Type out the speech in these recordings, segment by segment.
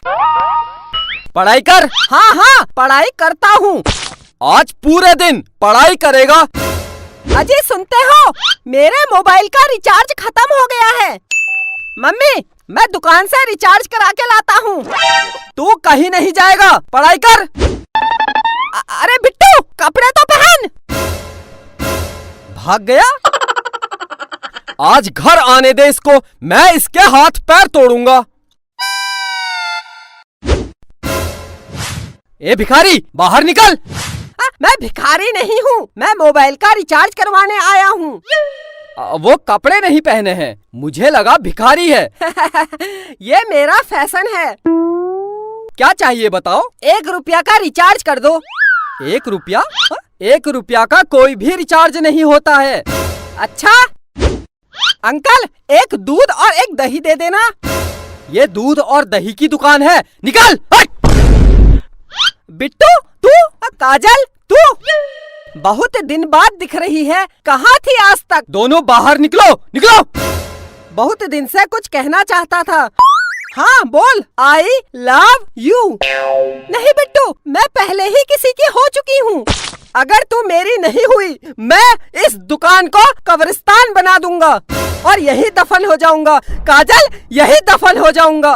पढ़ाई कर। हाँ हाँ पढ़ाई करता हूँ। आज पूरे दिन पढ़ाई करेगा। अजी सुनते हो, मेरे मोबाइल का रिचार्ज खत्म हो गया है। मम्मी मैं दुकान से रिचार्ज करा के लाता हूँ। तू कहीं नहीं जाएगा, पढ़ाई कर। अरे बिट्टू कपड़े तो पहन। भाग गया। आज घर आने दे इसको, मैं इसके हाथ पैर तोड़ूंगा। ए भिखारी बाहर निकल। मैं भिखारी नहीं हूँ, मैं मोबाइल का रिचार्ज करवाने आया हूँ। वो कपड़े नहीं पहने हैं, मुझे लगा भिखारी है। ये मेरा फैशन है। क्या चाहिए बताओ। 1 रुपया का रिचार्ज कर दो। 1 रुपया? 1 रुपया का कोई भी रिचार्ज नहीं होता है। अच्छा अंकल, एक दूध और एक दही दे देना। ये दूध और दही की दुकान है, निकल। बिट्टू तू, काजल तू, बहुत दिन बाद दिख रही है, कहाँ थी आज तक? दोनों बाहर निकलो, निकलो। बहुत दिन से कुछ कहना चाहता था। हाँ बोल। आई लव यू। नहीं बिट्टू, मैं पहले ही किसी की हो चुकी हूँ। अगर तू मेरी नहीं हुई, मैं इस दुकान को कब्रिस्तान बना दूंगा और यही दफन हो जाऊंगा। काजल यही दफन हो जाऊंगा।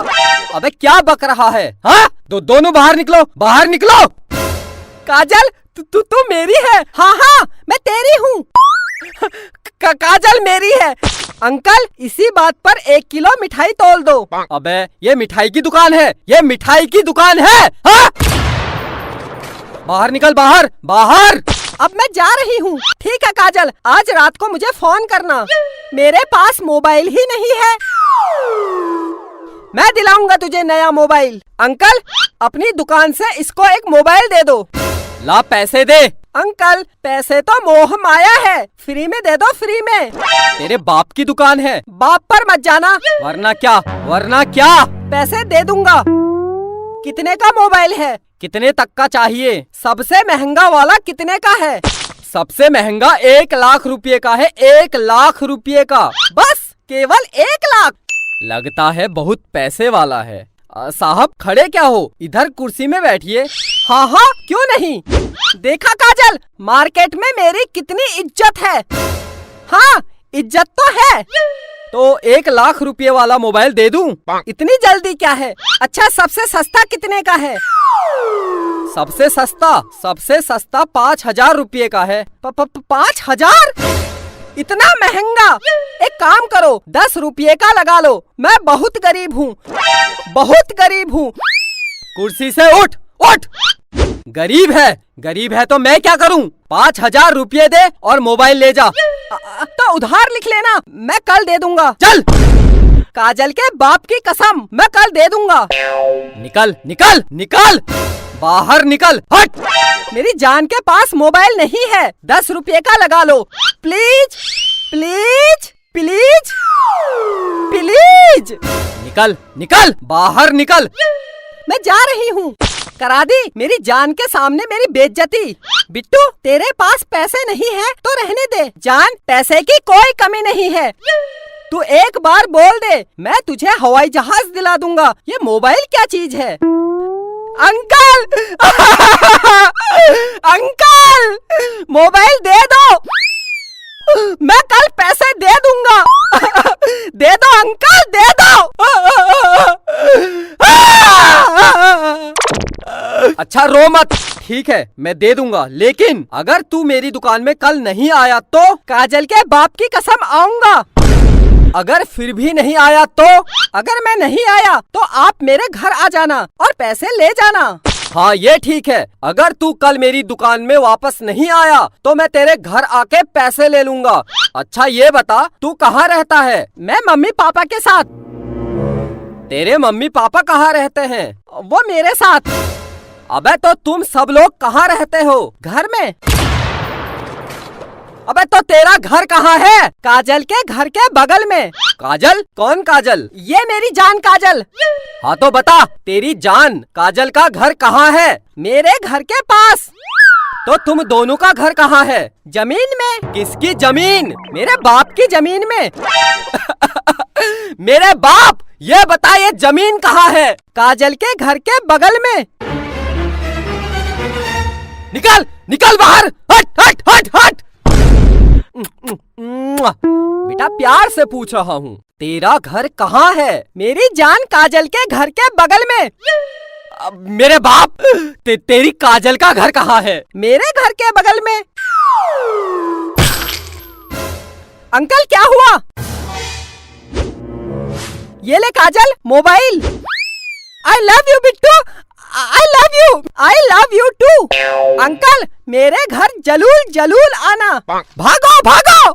अबे क्या बक रहा है? हाँ दोनों बाहर निकलो, बाहर निकलो। काजल तू मेरी है। हाँ हाँ मैं तेरी हूँ। काजल मेरी है। अंकल इसी बात पर 1 किलो मिठाई तोल दो। अबे ये मिठाई की दुकान है, ये मिठाई की दुकान है। हाँ? बाहर निकल, बाहर बाहर। अब मैं जा रही हूँ। ठीक है काजल, आज रात को मुझे फोन करना। मेरे पास मोबाइल ही नहीं है। मैं दिलाऊंगा तुझे नया मोबाइल। अंकल अपनी दुकान से इसको एक मोबाइल दे दो। ला पैसे दे। अंकल पैसे तो मोह माया है, फ्री में दे दो, फ्री में। तेरे बाप की दुकान है, बाप पर मत जाना। वरना क्या, वरना क्या। पैसे दे दूंगा। कितने का मोबाइल है? कितने तक का चाहिए? सबसे महंगा वाला कितने का है? सबसे महंगा 1 लाख रुपए का है, 1 लाख रुपए का। बस केवल 1 लाख? लगता है बहुत पैसे वाला है। साहब खड़े क्या हो, इधर कुर्सी में बैठिए। हाँ हाँ क्यों नहीं। देखा काजल, मार्केट में मेरी कितनी इज्जत है। हाँ इज्जत तो है। तो 1 लाख रुपए वाला मोबाइल दे दूं? इतनी जल्दी क्या है? अच्छा सबसे सस्ता कितने का है? सबसे सस्ता 5,000 रुपए का है। 5,000? इतना महंगा? एक काम करो 10 रुपये का लगा लो। मैं बहुत गरीब हूँ, बहुत गरीब हूँ। कुर्सी से उठ, उठ। गरीब है तो मैं क्या करूँ? 5,000 रुपये दे और मोबाइल ले जा। तो उधार लिख लेना, मैं कल दे दूंगा। चल। काजल के बाप की कसम, मैं कल दे दूंगा। निकल निकल निकल, बाहर निकल, हट। मेरी जान के पास मोबाइल नहीं है, 10 रुपये का लगा लो। Please please please please. निकल निकल, बाहर निकल। मैं जा रही हूँ। करा दी मेरी जान के सामने मेरी बेइज्जती। बिट्टू तेरे पास पैसे नहीं है तो रहने दे। जान पैसे की कोई कमी नहीं है। तू एक बार बोल दे, मैं तुझे हवाई जहाज दिला दूंगा। ये मोबाइल क्या चीज है? अंकल अंकल मोबाइल दे दो, मैं कल पैसे दे दूंगा। दे दो अंकल, दे दो। अच्छा रो मत, ठीक है मैं दे दूंगा, लेकिन अगर तू मेरी दुकान में कल नहीं आया तो? काजल के बाप की कसम आऊंगा। अगर फिर भी नहीं आया तो? अगर मैं नहीं आया तो आप मेरे घर आ जाना और पैसे ले जाना। हाँ ये ठीक है। अगर तू कल मेरी दुकान में वापस नहीं आया तो मैं तेरे घर आके पैसे ले लूंगा। अच्छा ये बता तू कहाँ रहता है? मैं मम्मी पापा के साथ। तेरे मम्मी पापा कहाँ रहते हैं? वो मेरे साथ। अबे तो तुम सब लोग कहाँ रहते हो? घर में। अबे तो तेरा घर कहाँ है? काजल के घर के बगल में। काजल? कौन काजल? ये मेरी जान काजल। हाँ तो बता, तेरी जान काजल का घर कहाँ है? मेरे घर के पास। तो तुम दोनों का घर कहाँ है? जमीन में। किसकी जमीन? मेरे बाप की जमीन में। मेरे बाप? ये बता ये जमीन कहाँ है? काजल के घर के बगल में। निकल निकल बाहर, हट हट हट हट। बेटा प्यार से पूछ रहा हूँ, तेरा घर कहाँ है? मेरी जान काजल के घर के बगल में। मेरे बाप, तेरी काजल का घर कहाँ है? मेरे घर के बगल में। अंकल क्या हुआ? ये ले Kajal, mobile. I love you Bittu, I love you, I love you too. Uncle मेरे घर जलूल जलूल आना। भागो भागो।